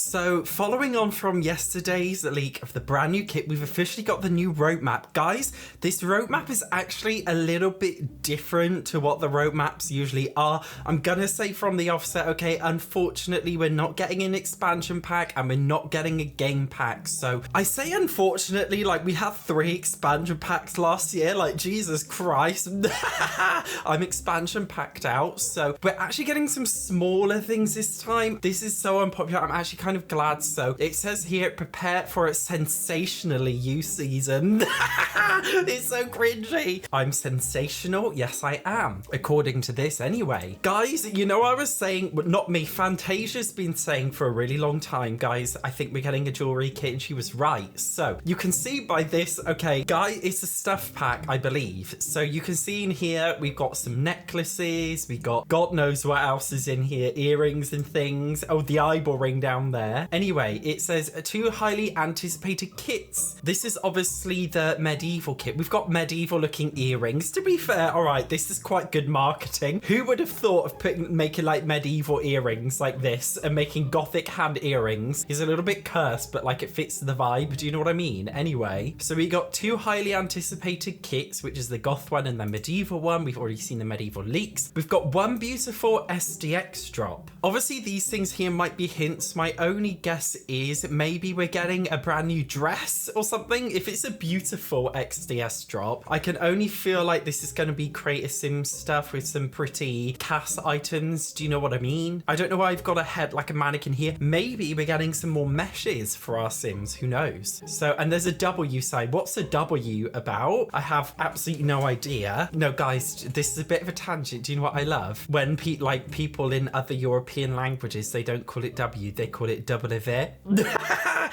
So following on from yesterday's leak of the brand new kit, we've officially got the new roadmap. Guys, this roadmap is actually a little bit different to what the roadmaps usually are. I'm gonna say from the offset, okay, unfortunately we're not getting an expansion pack and we're not getting a game pack. So I say unfortunately, like we had 3 expansion packs last year, like Jesus Christ. I'm expansion packed out, so we're actually getting some smaller things this time. This is so unpopular. I'm actually kind of glad. So it says here, prepare for a sensationally used season. It's so cringy. I'm sensational. Yes, I am. According to this anyway. Guys, you know, I was saying, but not me, Fantasia's been saying for a really long time, guys, I think we're getting a jewelry kit, and she was right. So you can see by this, okay, guys, it's a stuff pack, I believe. So you can see in here, we've got some necklaces. We got God knows what else is in here. Earrings and things. Oh, the eyeball ring down there. Anyway, it says 2 highly anticipated kits. This is obviously the medieval kit. We've got medieval looking earrings. To be fair, all right, this is quite good marketing. Who would have thought of making like medieval earrings like this and making gothic hand earrings? He's a little bit cursed, but like it fits the vibe. Do you know what I mean? Anyway, so we got 2 highly anticipated kits, which is the goth one and the medieval one. We've already seen the medieval leaks. We've got one beautiful XDS drop. Obviously, these things here might be hints. My only guess is maybe we're getting a brand new dress or something. If it's a beautiful XDS drop, I can only feel like this is going to be Creative Sims stuff with some pretty cast items. Do you know what I mean? I don't know why I've got a head like a mannequin here. Maybe we're getting some more meshes for our Sims. Who knows? So, and there's a W side. What's a W about? I have absolutely no idea. No, guys, this is a bit of a tangent. Do you know what I love? When people in other European languages, they don't call it W, they call it W.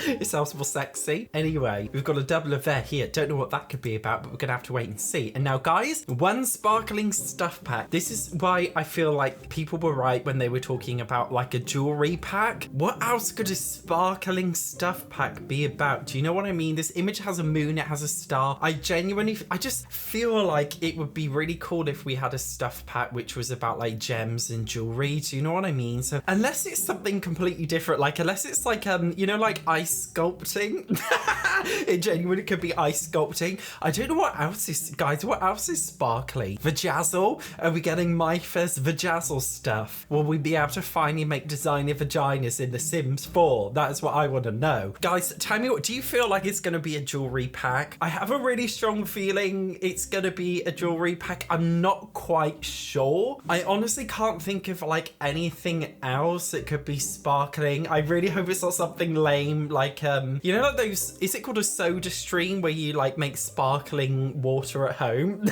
It sounds more sexy. Anyway, we've got a double of there here. Don't know what that could be about, but we're gonna have to wait and see. And now, guys, one sparkling stuff pack. This is why I feel like people were right when they were talking about like a jewelry pack. What else could a sparkling stuff pack be about? Do you know what I mean? This image has a moon, it has a star. I just feel like it would be really cool if we had a stuff pack which was about like gems and jewelry. Do you know what I mean? So unless it's something completely different, like unless it's like you know, like ice sculpting. It genuinely could be ice sculpting. I don't know what else is, guys, what else is sparkly? Vajazzle? Are we getting my first Vajazzle stuff? Will we be able to finally make designer vaginas in The Sims 4? That is what I want to know. Guys, tell me, what do you feel like it's going to be a jewelry pack? I have a really strong feeling it's going to be a jewelry pack. I'm not quite sure. I honestly can't think of like anything else that could be sparkling. I really hope it's not something lame like you know, like those, is it called a soda stream where you like make sparkling water at home?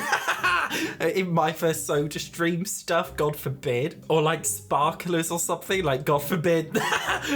In my first soda stream stuff, God forbid. Or like sparklers or something, like God forbid.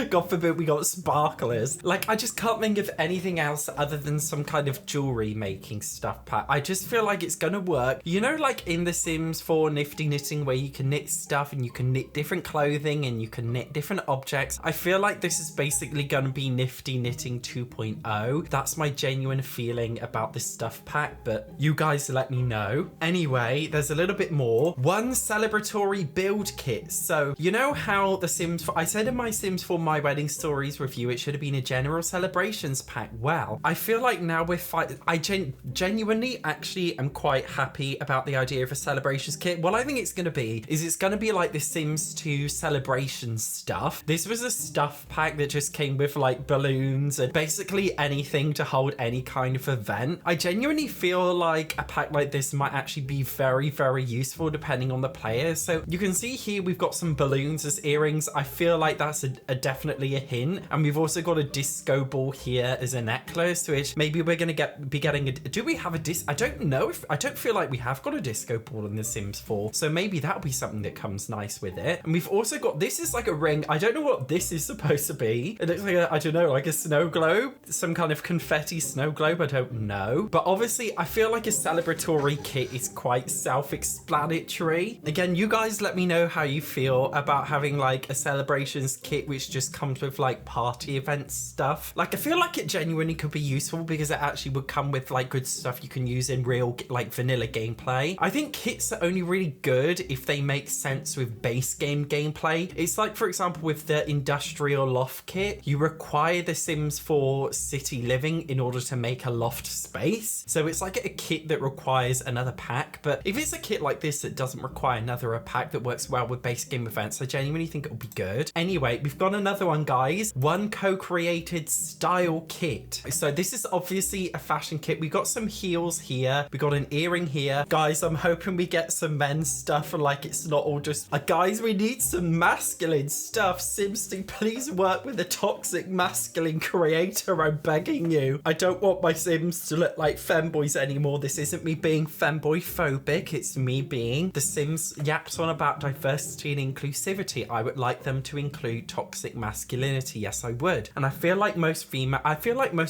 God forbid we got sparklers. Like, I just can't think of anything else other than some kind of jewelry making stuff pack. I just feel like it's gonna work. You know, like in The Sims 4 nifty knitting where you can knit stuff and you can knit different clothing and you can knit different objects. I feel like this is basically gonna be nifty knitting 2.0. That's my genuine feeling about this stuff pack, but you guys let me know. Anyway, there's a little bit more. One celebratory build kit. So you know how The Sims 4, I said in my Sims 4 My Wedding Stories review, it should have been a general celebrations pack. Well, I feel like now we're I genuinely actually am quite happy about the idea of a celebrations kit. What I think it's going to be is it's going to be like the Sims 2 celebration stuff. This was a stuff pack that just came with like balloons and basically anything to hold any kind of event. I genuinely feel like a pack like this might actually be very, very useful depending on the player. So you can see here we've got some balloons as earrings. I feel like that's a definitely a hint. And we've also got a disco ball here as a necklace, which maybe we're going to be getting a, do we have a I don't know if, I don't feel like we have got a disco ball in The Sims 4. So maybe that'll be something that comes nice with it. And we've also got, this is like a ring. I don't know what this is supposed to be. It looks like a, I don't know, like a snow globe, some kind of confetti snow globe. I don't know. But obviously I feel like a celebratory kit is quite self-explanatory. Again, you guys let me know how you feel about having like a celebrations kit which just comes with like party event stuff. Like I feel like it genuinely could be useful because it actually would come with like good stuff you can use in real like vanilla gameplay. I think kits are only really good if they make sense with base game gameplay. It's like, for example, with the industrial loft kit, you require the Sims 4 city living in order to make a loft space. So it's like a kit that requires another pack. But if it's a kit like this that doesn't require another pack that works well with base game events, I genuinely think it'll be good. Anyway, we've got another one, guys. One co-created style kit. So this is obviously a fashion kit. We got some heels here. We got an earring here. Guys, I'm hoping we get some men's stuff and like it's not all just... guys, we need some masculine stuff. SimSteam, please work with a toxic masculine creator. I'm begging you. I don't want my Sims to look like femboys anymore. This isn't me being femboy phobic. It's me being the Sims yaps on about diversity and inclusivity. I would like them to include toxic masculinity. Yes, I would. And I feel like most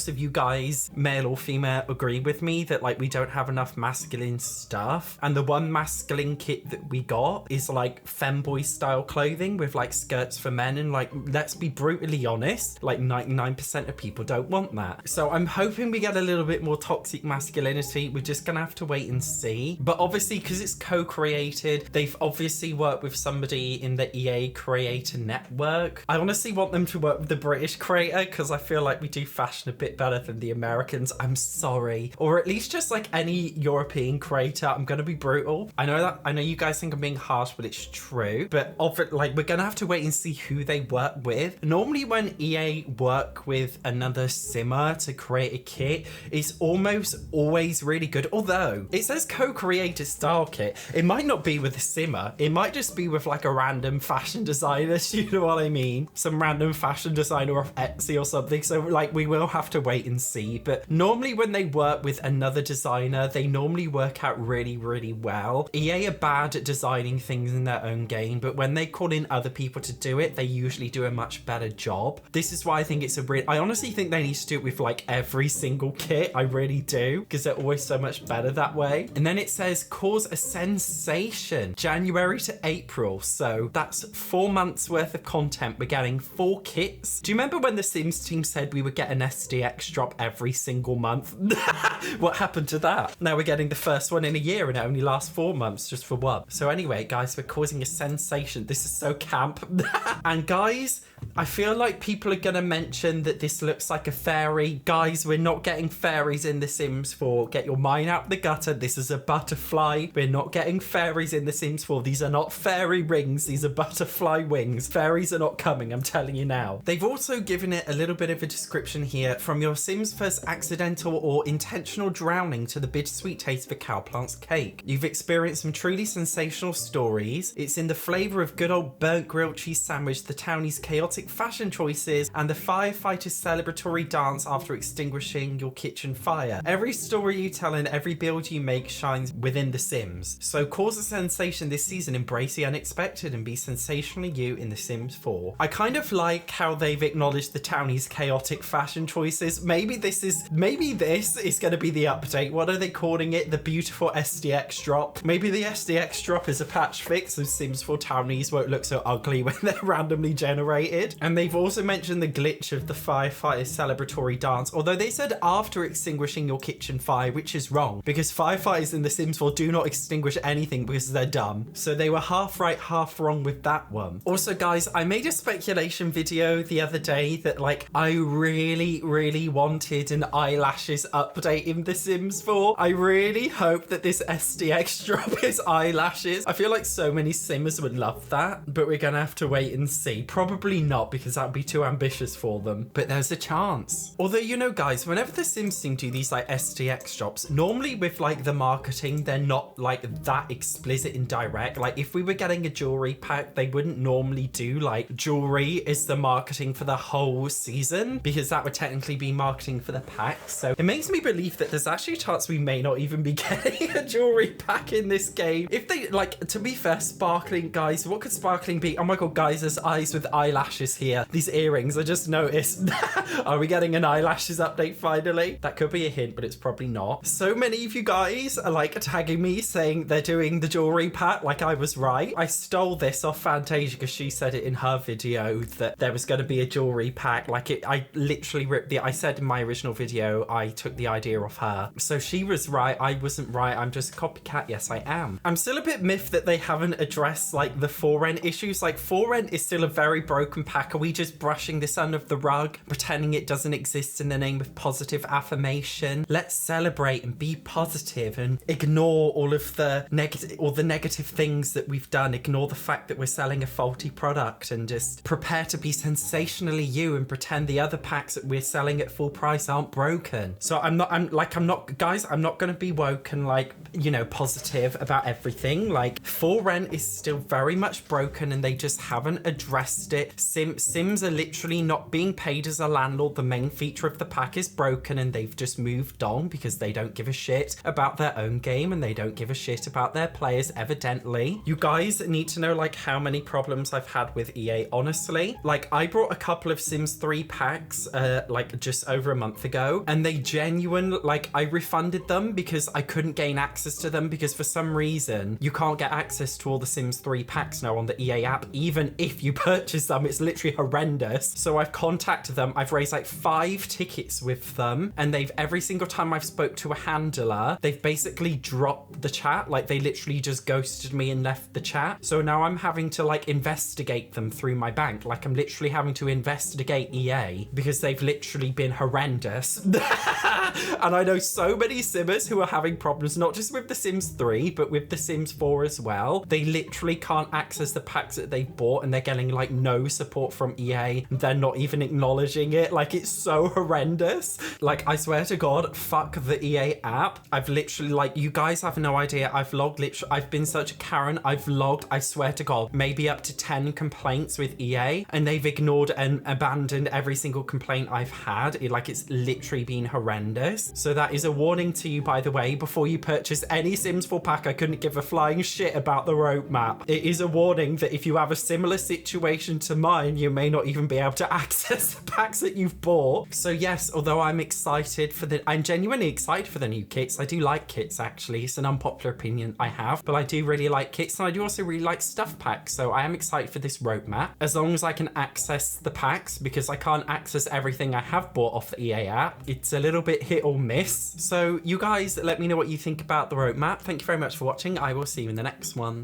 of you guys, male or female, agree with me that like we don't have enough masculine stuff. And the one masculine kit that we got is like femboy style clothing with like skirts for men. And like, let's be brutally honest, like 99% of people don't want that. So I'm hoping we get a little bit more toxic masculinity. We're just gonna have to wait and see. But obviously, because it's co-created, they've obviously worked with somebody in the EA creator network. I honestly want them to work with the British creator because I feel like we do fashion a bit better than the Americans. I'm sorry. Or at least just like any European creator. I'm gonna be brutal. I know you guys think I'm being harsh, but it's true. But like, we're gonna have to wait and see who they work with. Normally when EA work with another simmer to create a kit, it's almost always really good. Although it says co-created style kit, it might not be with a simmer. It might just be with like a random fashion designer. You know what I mean? Some random fashion designer off Etsy or something. So like, we will have to wait and see. But normally when they work with another designer, they normally work out really, really well. EA are bad at designing things in their own game, but when they call in other people to do it, they usually do a much better job. This is why I think it's I honestly think they need to do it with like every single kit. I really do, because they're always so much better that way. And then it says cause a sensation, January to April. So that's 4 months worth of content. We're getting 4 kits. Do you remember when the Sims team said we would get an SDX drop every single month? What happened to that? Now we're getting the first one in a year and it only lasts 4 months just for one. So anyway, guys, we're causing a sensation. This is so camp. And guys, I feel like people are gonna mention that this looks like a fairy. Guys, we're not getting fairies in The Sims 4. Get your mind out the gutter. This is a butterfly. We're not getting fairies in The Sims 4. These are not fairy rings. These are butterfly wings. Fairies are not coming, I'm telling you now. They've also given it a little bit of a description here. From your Sims first accidental or intentional drowning to the bittersweet taste of a cowplant's cake. You've experienced some truly sensational stories. It's in the flavour of good old burnt grilled cheese sandwich, the townie's chaotic fashion choices, and the firefighter's celebratory dance after extinguishing your kitchen fire. Every story you tell and every build you make shines within The Sims. So cause a sensation this season, embrace the unexpected and be sensationally you in The Sims 4. I kind of like how they've acknowledged the townie's chaotic fashion choices. Maybe this is going to be the update. What are they calling it? The beautiful SDX drop. Maybe the SDX drop is a patch fix so Sims 4 townies won't look so ugly when they're randomly generated. And they've also mentioned the glitch of the firefighter's celebratory dance, although they said after extinguishing your kitchen fire, which is wrong because firefighters in The Sims 4 do not extinguish anything because they're dumb. So they were half right, half wrong with that one. Also, guys, I made a speculation video the other day that like I really, really wanted an eyelashes update in The Sims 4. I really hope that this SDX drop is eyelashes. I feel like so many Simmers would love that, but we're gonna have to wait and see. Probably not because that would be too ambitious for them, but there's a chance. Although, you know, guys, whenever the Sims team do these like SDX drops, normally with like the marketing, they're not like that explicit and direct. Like if we were getting a jewelry pack, they wouldn't normally do like jewelry is the marketing for the whole season because that would technically be marketing for the pack. So it makes me believe that there's actually a chance we may not even be getting a jewelry pack in this game. If they like, to be fair, sparkling, guys, what could sparkling be? Oh my god, guys, there's eyes with eyelashes eyelashes here. These earrings, I just noticed. Are we getting an eyelashes update finally? That could be a hint, but it's probably not. So many of you guys are like tagging me saying they're doing the jewelry pack, like I was right. I stole this off Fantasia because she said it in her video that there was going to be a jewelry pack. Like I literally ripped I said in my original video, I took the idea off her. So she was right, I wasn't right. I'm just a copycat. Yes, I am. I'm still a bit miffed that they haven't addressed like the for rent issues. Like for rent is still a very broken pack. Are we just brushing this under the rug, pretending it doesn't exist in the name of positive affirmation? Let's celebrate and be positive and ignore all of the negative things that we've done. Ignore the fact that we're selling a faulty product and just prepare to be sensationally you and pretend the other packs that we're selling at full price aren't broken. So I'm not gonna be woke and like, you know, positive about everything. Like for rent is still very much broken and they just haven't addressed it. Sims are literally not being paid as a landlord. The main feature of the pack is broken and they've just moved on because they don't give a shit about their own game and they don't give a shit about their players, evidently. You guys need to know like how many problems I've had with EA, honestly. Like I brought a couple of Sims 3 packs like just over a month ago and they I refunded them because I couldn't gain access to them because for some reason you can't get access to all the Sims 3 packs now on the EA app. Even if you purchase them, it's literally horrendous. So I've contacted them. I've raised like 5 tickets with them and every single time I've spoke to a handler, they've basically dropped the chat. Like they literally just ghosted me and left the chat. So now I'm having to like investigate them through my bank. Like I'm literally having to investigate EA because they've literally been horrendous. And I know so many Simmers who are having problems, not just with The Sims 3, but with The Sims 4 as well. They literally can't access the packs that they bought and they're getting like no support from EA. They're not even acknowledging it. Like it's so horrendous. Like I swear to God, fuck the EA app. I've literally like, you guys have no idea. I've been such a Karen. I've logged, I swear to God, maybe up to 10 complaints with EA and they've ignored and abandoned every single complaint I've had. It's literally been horrendous. So that is a warning to you, by the way, before you purchase any Sims 4 pack. I couldn't give a flying shit about the roadmap. It is a warning that if you have a similar situation to mine, you may not even be able to access the packs that you've bought. So yes, although I'm genuinely excited for the new kits. I do like kits, actually. It's an unpopular opinion I have, but I do really like kits and I do also really like stuff packs. So I am excited for this roadmap as long as I can access the packs, because I can't access everything I have bought off the EA app. It's a little bit hit or miss. So you guys let me know what you think about the roadmap. Thank you very much for watching. I will see you in the next one.